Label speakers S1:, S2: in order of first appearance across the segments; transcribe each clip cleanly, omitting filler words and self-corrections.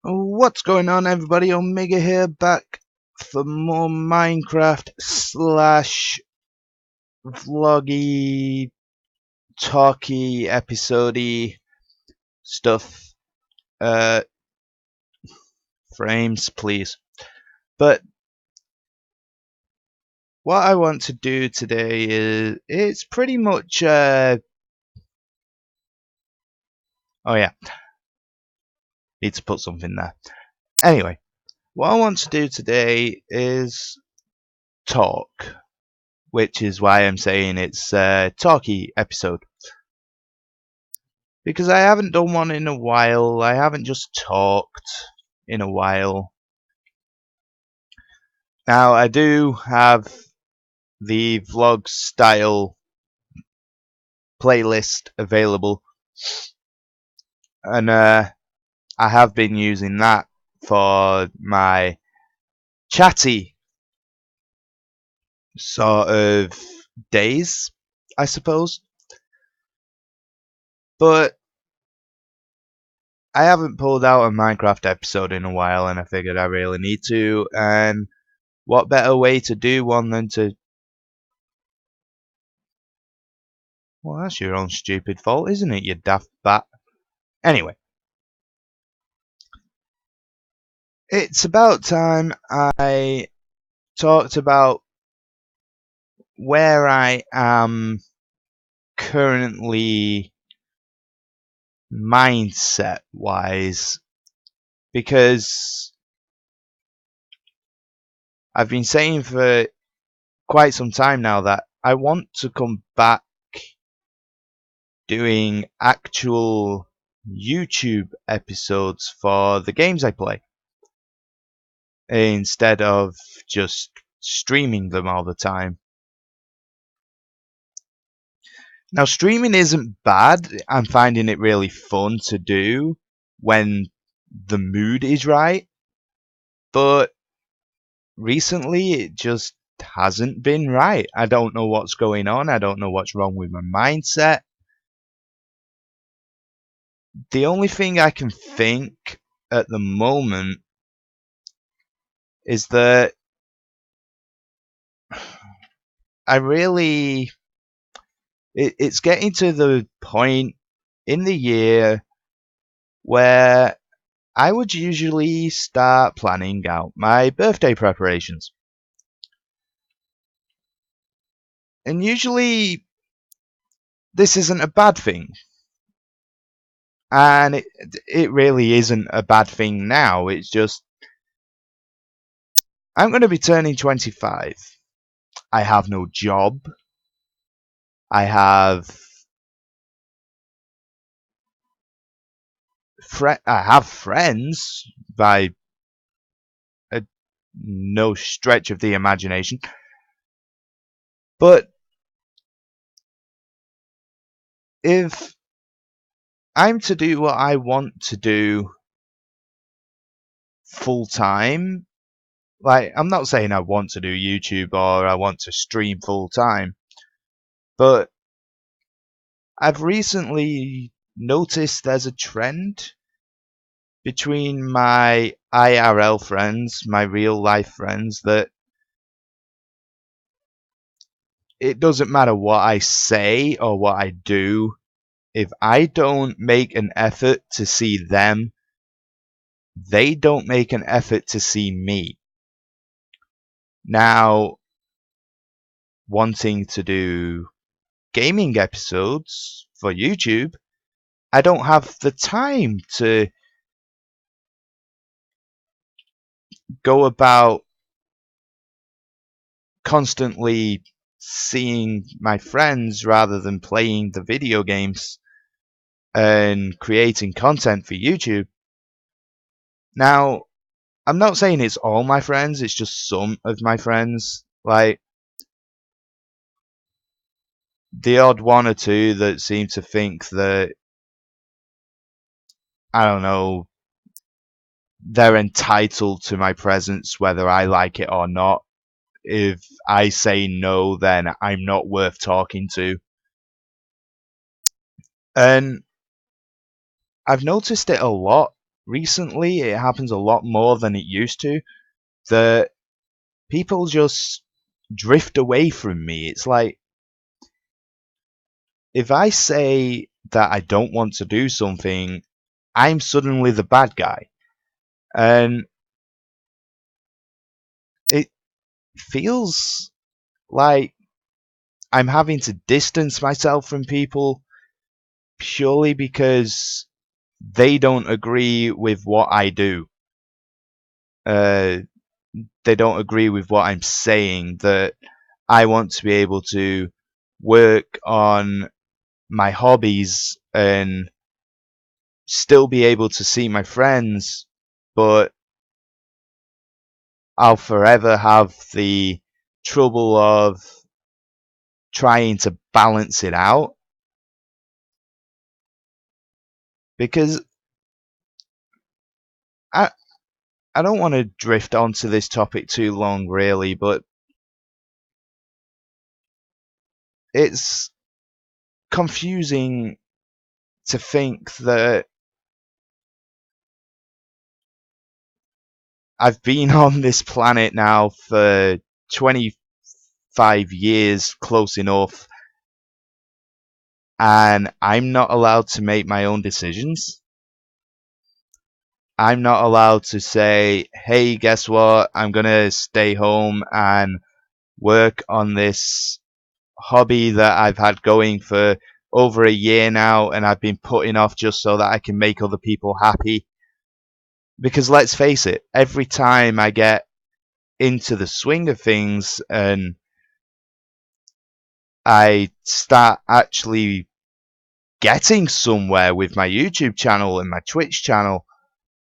S1: What's going on, everybody? Omega here, back for more Minecraft slash vloggy, talky, episodey stuff. Frames, please. But what I want to do today is it's pretty much. Oh yeah, need to put something there. Anyway, what I want to do today is talk, which is why I'm saying it's a talky episode. Because I haven't done one in a while. I haven't just talked in a while. Now, I do have the vlog style playlist available, and I have been using that for my chatty sort of days, I suppose. But I haven't pulled out a Minecraft episode in a while, and I figured I really need to. And what better way to do one than to... Well, that's your own stupid fault, isn't it, you daft bat? Anyway, it's about time I talked about where I am currently mindset wise, because I've been saying for quite some time now that I want to come back doing actual YouTube episodes for the games I play instead of just streaming them all the time. Now, streaming isn't bad. I'm finding it really fun to do when the mood is right. But recently, it just hasn't been right. I don't know what's going on. I don't know what's wrong with my mindset. The only thing I can think at the moment is that I really... It's getting to the point in the year where I would usually start planning out my birthday preparations. And usually this isn't a bad thing. And it really isn't a bad thing now. It's just, I'm going to be turning 25. I have no job. I have friends by no stretch of the imagination. But if I'm to do what I want to do full time, like, I'm not saying I want to do YouTube or I want to stream full time, but I've recently noticed there's a trend between my IRL friends, my real life friends, that it doesn't matter what I say or what I do. If I don't make an effort to see them, they don't make an effort to see me. Now, wanting to do gaming episodes for YouTube, I don't have the time to go about constantly seeing my friends rather than playing the video games and creating content for YouTube. Now, I'm not saying it's all my friends, it's just some of my friends. Like, the odd one or two that seem to think that, I don't know, they're entitled to my presence whether I like it or not. If I say no, then I'm not worth talking to. And I've noticed it a lot recently it happens a lot more than it used to, that people just drift away from me. It's like, if I say that I don't want to do something, I'm suddenly the bad guy. And it feels like I'm having to distance myself from people purely because they don't agree with what I do. Uh, they don't agree with what I'm saying, that I want to be able to work on my hobbies and still be able to see my friends, but I'll forever have the trouble of trying to balance it out, because I I don't want to drift onto this topic too long really, but it's confusing to think that I've been on this planet now for 25 years, close enough, and I'm not allowed to make my own decisions. I'm not allowed to say, hey, guess what? I'm gonna stay home and work on this hobby that I've had going for over a year now and I've been putting off just so that I can make other people happy. Because let's face it, every time I get into the swing of things and I start actually getting somewhere with my YouTube channel and my Twitch channel,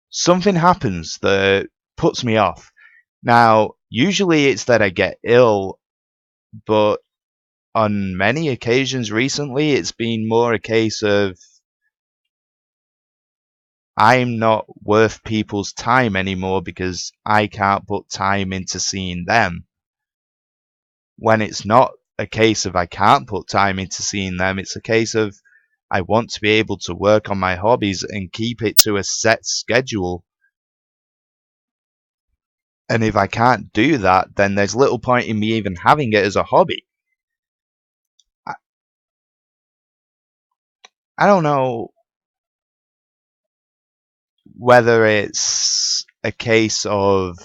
S1: something happens that puts me off. Now, usually it's that I get ill, but on many occasions recently, it's been more a case of I'm not worth people's time anymore because I can't put time into seeing them. When it's not a case of I can't put time into seeing them, it's a case of I want to be able to work on my hobbies and keep it to a set schedule. And if I can't do that, then there's little point in me even having it as a hobby. I, I don't know whether it's a case of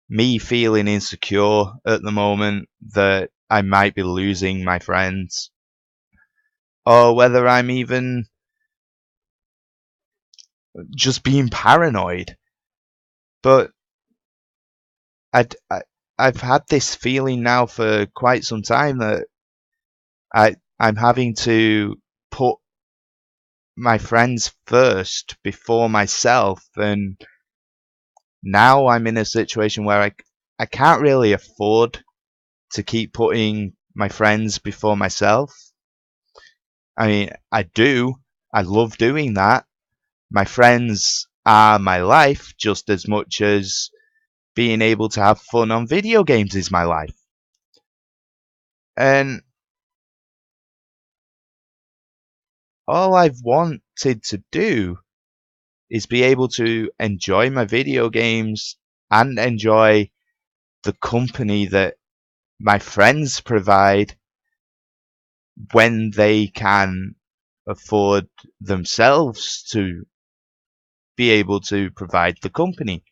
S1: me feeling insecure at the moment that I might be losing my friends, or whether I'm even just being paranoid. But I'd, I, I've had this feeling now for quite some time that I'm having to put my friends first before myself, and now I'm in a situation where I can't really afford to keep putting my friends before myself. I mean, I do. I love doing that. My friends are my life just as much as being able to have fun on video games is my life. And all I've wanted to do is be able to enjoy my video games and enjoy the company that my friends provide when they can afford themselves to be able to provide the company.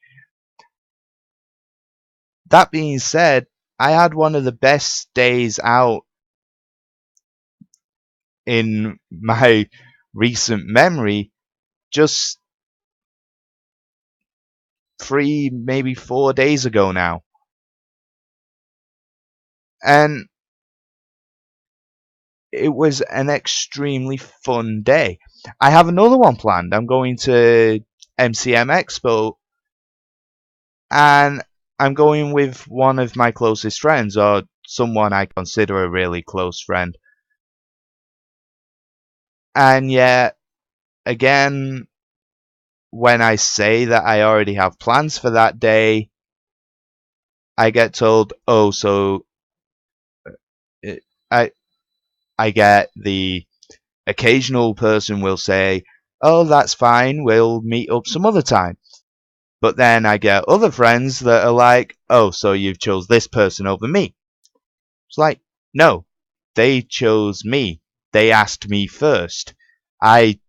S1: That being said, I had one of the best days out in my recent memory just 3, maybe 4 days ago now. And it was an extremely fun day. I have another one planned. I'm going to MCM Expo and I'm going with one of my closest friends, or someone I consider a really close friend. And yet, again, when I say that I already have plans for that day, I get told, "Oh, so I I get the occasional person will say, oh, that's fine, we'll meet up some other time. But then I get other friends that are like, oh, so you've chose this person over me. It's like, no, they chose me. They asked me first. I,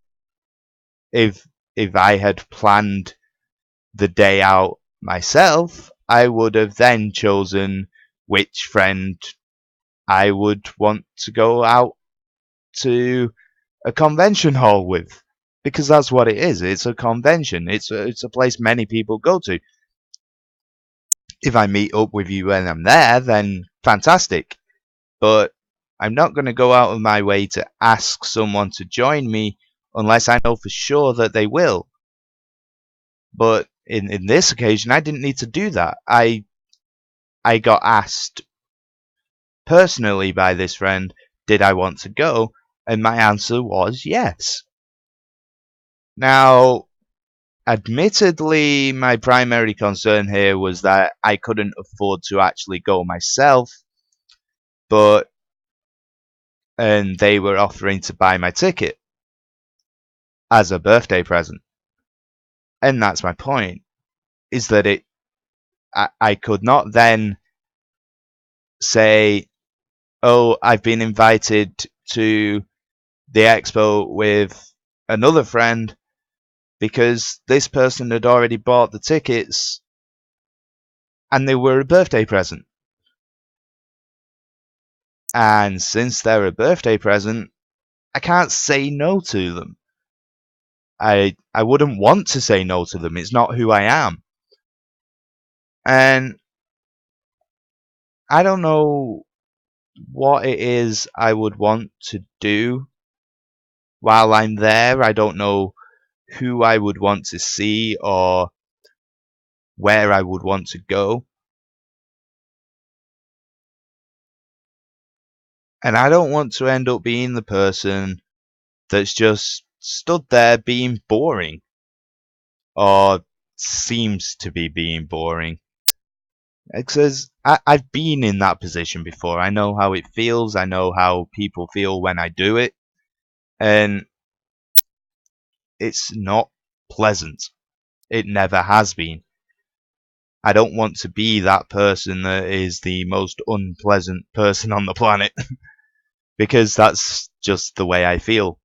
S1: if I had planned the day out myself, I would have then chosen which friend I would want to go out to a convention hall with. Because that's what it is. It's a convention. It's a place many people go to. If I meet up with you when I'm there, then fantastic. But I'm not going to go out of my way to ask someone to join me unless I know for sure that they will. But in this occasion, I didn't need to do that. I got asked personally by this friend, did I want to go? And my answer was yes. Now, admittedly, my primary concern here was that I couldn't afford to actually go myself, and they were offering to buy my ticket as a birthday present. And that's my point, is that I could not then say, oh, I've been invited to the expo with another friend because this person had already bought the tickets and they were a birthday present. And since they're a birthday present, I can't say no to them. I wouldn't want to say no to them. It's not who I am. And I don't know what it is I would want to do while I'm there. I don't know who I would want to see or where I would want to go. And I don't want to end up being the person that's just stood there being boring or seems to be being boring. Because I've been in that position before. I know how it feels. I know how people feel when I do it. And it's not pleasant. It never has been. I don't want to be that person that is the most unpleasant person on the planet. Because that's just the way I feel.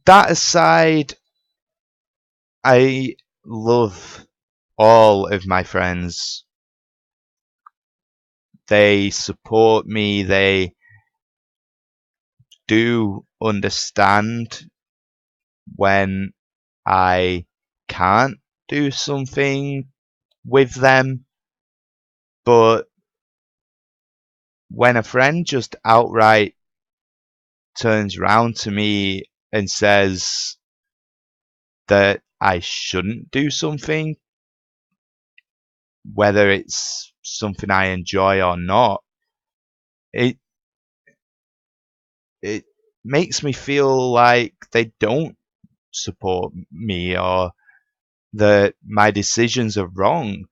S1: That aside, I love all of my friends. They support me. They do understand when I can't do something with them. But when a friend just outright turns around to me and says that I shouldn't do something, whether it's something I enjoy or not, it it makes me feel like they don't support me or that my decisions are wrong.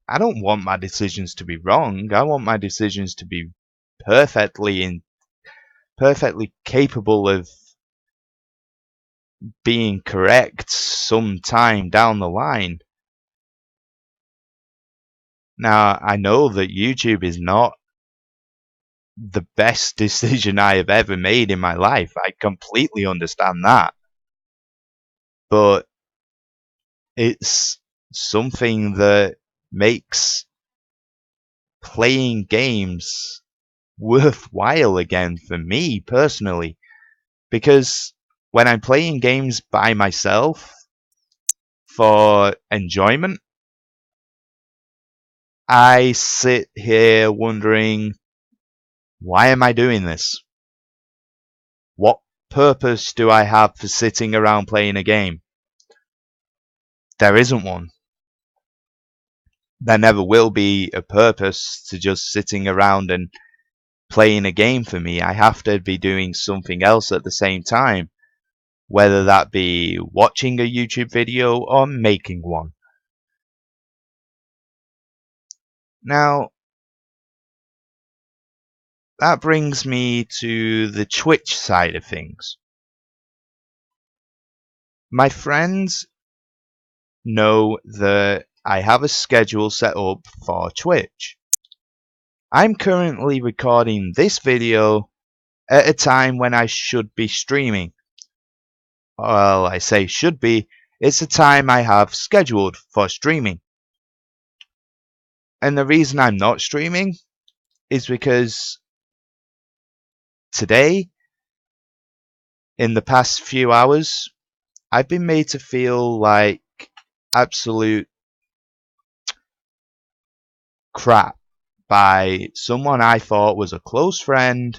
S1: I don't want my decisions to be wrong. I want my decisions to be perfectly capable of being correct sometime down the line. Now, I know that YouTube is not the best decision I have ever made in my life. I completely understand that. But it's something that makes playing games worthwhile again for me personally. Because when I'm playing games by myself for enjoyment, I sit here wondering, why am I doing this? What purpose do I have for sitting around playing a game? There isn't one. There never will be a purpose to just sitting around and playing a game for me. I have to be doing something else at the same time, whether that be watching a YouTube video or making one. Now, that brings me to the Twitch side of things. My friends know that I have a schedule set up for Twitch. I'm currently recording this video at a time when I should be streaming. Well, I say should be, it's a time I have scheduled for streaming. And the reason I'm not streaming is because today, in the past few hours, I've been made to feel like absolute crap by someone I thought was a close friend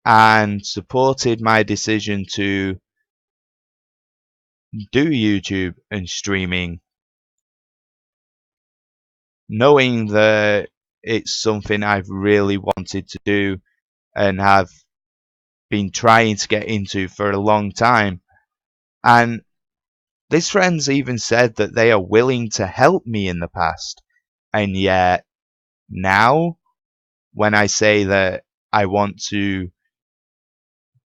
S1: and supported my decision to do YouTube and streaming, knowing that it's something I've really wanted to do and have been trying to get into for a long time. And this friend's even said that they are willing to help me in the past. And yet now, when I say that I want to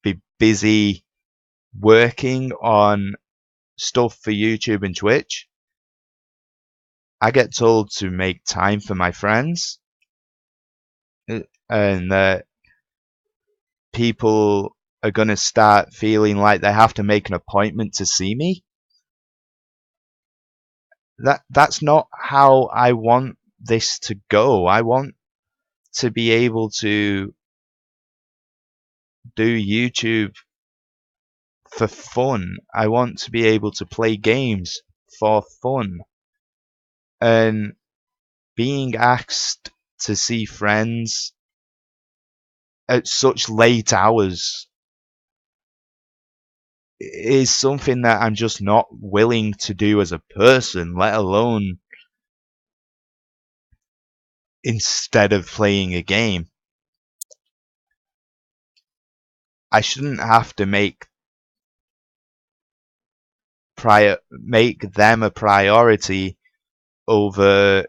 S1: be busy working on stuff for YouTube and Twitch, I get told to make time for my friends, and that people are going to start feeling like they have to make an appointment to see me. That's not how I want this to go. I want to be able to do YouTube for fun. I want to be able to play games for fun. And being asked to see friends at such late hours is something that I'm just not willing to do as a person, let alone instead of playing a game. I shouldn't have to make them a priority over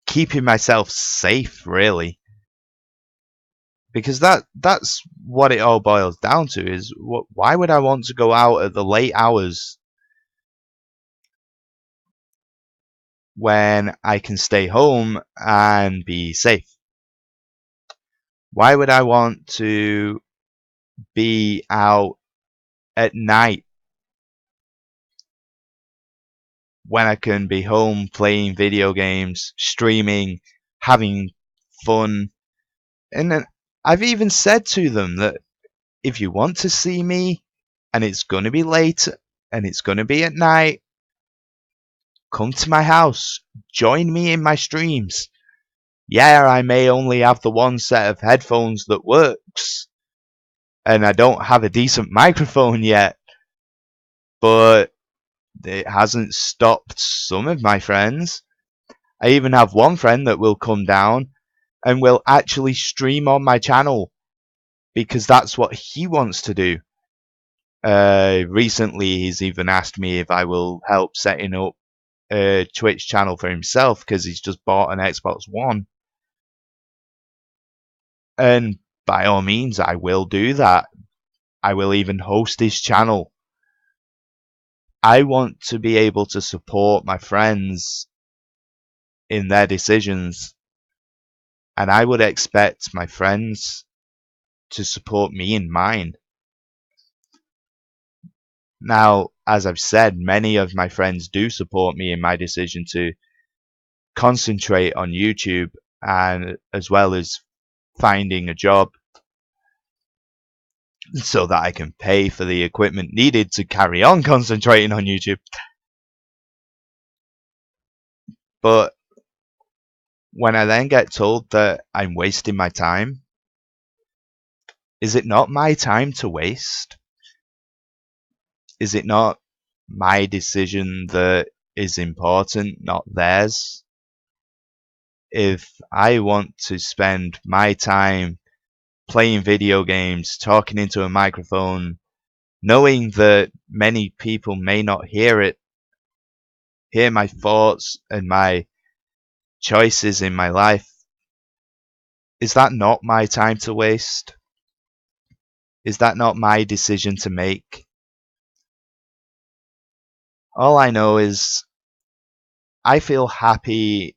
S1: keeping myself safe, really. Because that's what it all boils down to, is why would I want to go out at the late hours when I can stay home and be safe? Why would I want to be out at night when I can be home playing video games, streaming, having fun? And then I've even said to them that if you want to see me and it's going to be late and it's going to be at night, come to my house, join me in my streams. Yeah, I may only have the one set of headphones that works, and I don't have a decent microphone yet, but it hasn't stopped some of my friends. I even have one friend that will come down and will actually stream on my channel because that's what he wants to do. Recently, he's even asked me if I will help setting up a Twitch channel for himself because he's just bought an Xbox One. And by all means, I will do that. I will even host his channel. I want to be able to support my friends in their decisions, and I would expect my friends to support me in mine. Now, as I've said, many of my friends do support me in my decision to concentrate on YouTube, and as well as finding a job so that I can pay for the equipment needed to carry on concentrating on YouTube. But when I then get told that I'm wasting my time, is it not my time to waste? Is it not my decision that is important, not theirs? If I want to spend my time playing video games, talking into a microphone, knowing that many people may not hear my thoughts and my choices in my life, Is that not my time to waste? Is that not my decision to make? All I know is I feel happy.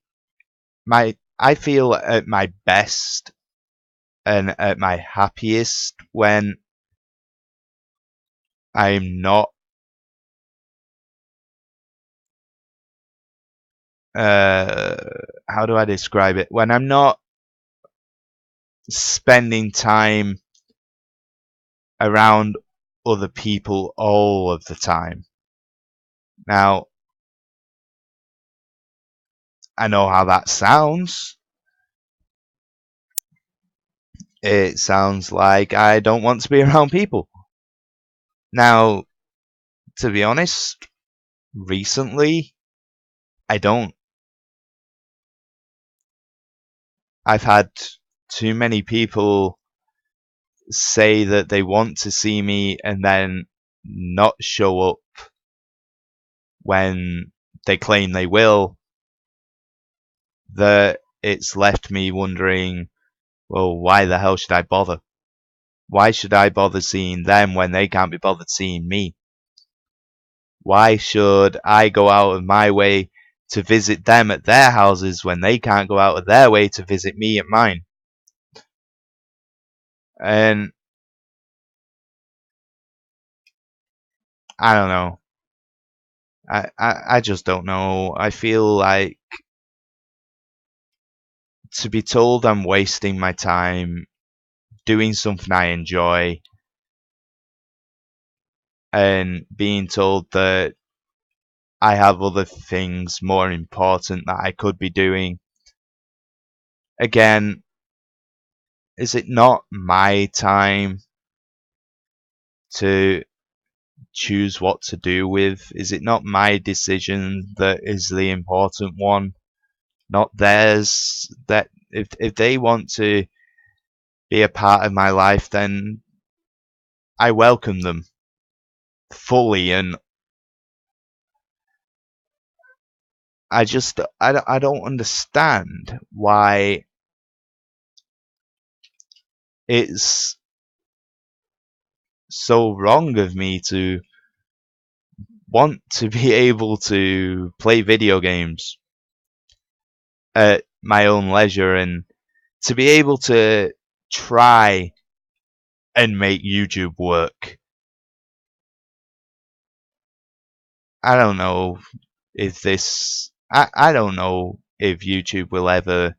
S1: I feel at my best and at my happiest when I'm not uh how do I describe it? When I'm not spending time around other people all of the time. Now, I know how that sounds. It sounds like I don't want to be around people. Now, to be honest, recently, I don't. I've had too many people say that they want to see me and then not show up when they claim they will, that it's left me wondering, well, why the hell should I bother? Why should I bother seeing them when they can't be bothered seeing me? Why should I go out of my way to visit them at their houses when they can't go out of their way to visit me at mine? And I don't know. I just don't know. I feel like to be told I'm wasting my time doing something I enjoy and being told that I have other things more important that I could be doing. Again, is it not my time to choose what to do with? Is it not my decision that is the important one, not theirs? That if they want to be a part of my life, then I welcome them fully, and I don't understand why it's so wrong of me to want to be able to play video games at my own leisure and to be able to try and make YouTube work. I don't know if I don't know if YouTube will ever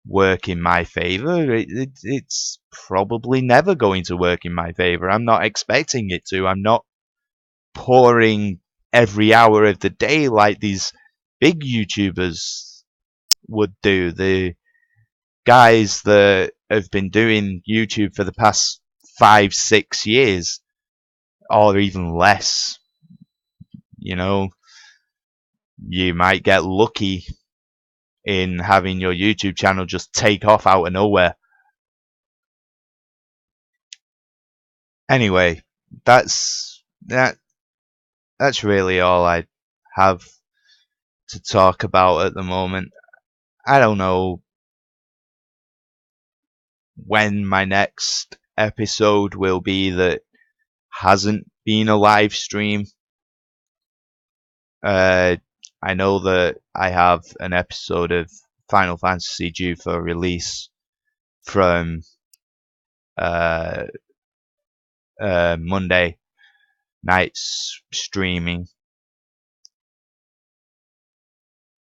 S1: work in my favor. It's probably never going to work in my favor. I'm not expecting it to. I'm not pouring every hour of the day like these big YouTubers would do. The guys that have been doing YouTube for the past 5, 6 years, or even less. You know, you might get lucky in having your YouTube channel just take off out of nowhere. Anyway, that's that. That's really all I have to talk about at the moment. I don't know when my next episode will be that hasn't been a live stream. Uh, I know that I have an episode of Final Fantasy due for release from uh, Monday night's streaming.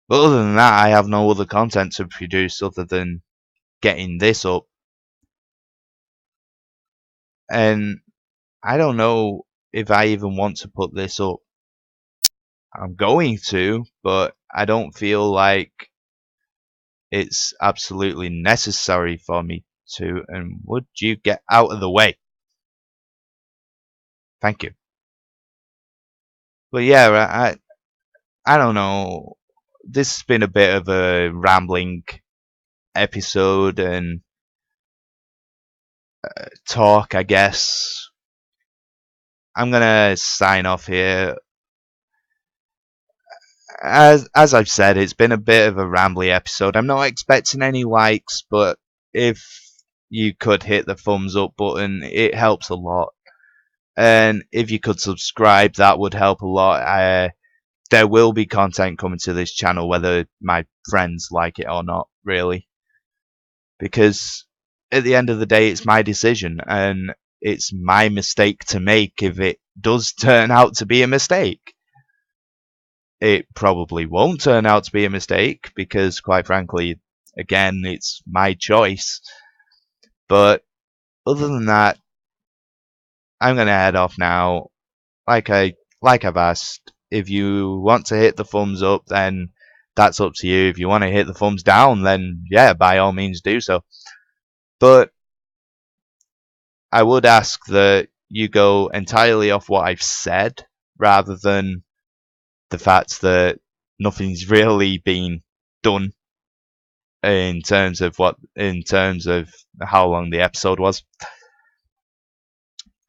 S1: But other than that, I have no other content to produce other than getting this up. And I don't know if I even want to put this up. I'm going to, but I don't feel like it's absolutely necessary for me to. And would you get out of the way? Thank you. But yeah, I don't know. This has been a bit of a rambling episode and talk, I guess. I'm gonna sign off here. As I've said, it's been a bit of a rambly episode. I'm not expecting any likes, but if you could hit the thumbs up button, it helps a lot. And if you could subscribe, that would help a lot. There will be content coming to this channel, whether my friends like it or not, really. Because at the end of the day, it's my decision, and it's my mistake to make if it does turn out to be a mistake. It probably won't turn out to be a mistake, because quite frankly, again, it's my choice. But other than that, I'm gonna head off now. Like I've asked, if you want to hit the thumbs up, then that's up to you. If you want to hit the thumbs down, then yeah, by all means do so. But I would ask that you go entirely off what I've said, rather than the fact that nothing's really been done in terms of how long the episode was.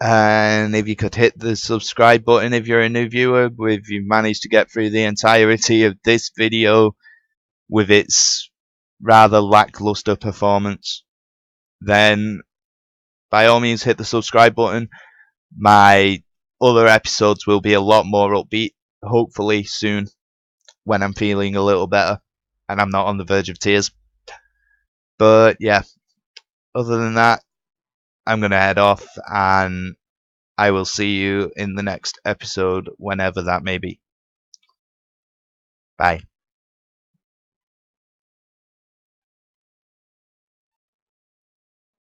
S1: And if you could hit the subscribe button if you're a new viewer, if you managed to get through the entirety of this video with its rather lackluster performance, then by all means hit the subscribe button. My other episodes will be a lot more upbeat, hopefully soon, when I'm feeling a little better and I'm not on the verge of tears. But yeah, other than that, I'm going to head off, and I will see you in the next episode, whenever that may be. Bye.